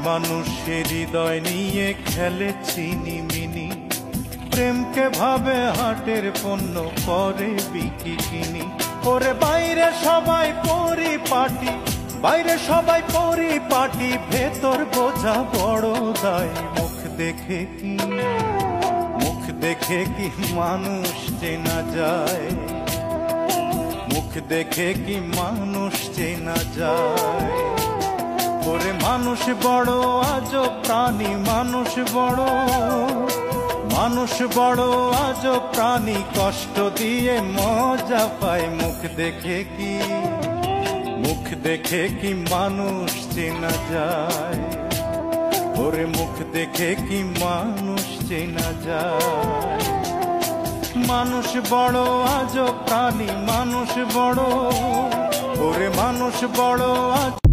মানুষের হৃদয় নিয়ে খেলে চিনিমিনি, প্রেমকে ভাবে হাটের পণ্য করে বিকিনি। ওরে বাইরে সবাই পরিপাটি, বাইরে সবাই পরিপাটি, ভেতর বোঝা বড় দায়। মুখ দেখে কি মানুষ চেনা যায়, মুখ দেখে কি মানুষ চেনা যায়। ওরে মানুষ বড় আজব প্রাণী, মানুষ বড় আজব প্রাণী, কষ্ট দিয়ে মজা পায়। মুখ দেখে কি মানুষ চেনা যায়, ওরে মুখ দেখে কি মানুষ চেনা যায়। মানুষ বড় আজব প্রাণী, মানুষ বড়, ওরে মানুষ বড় আজব।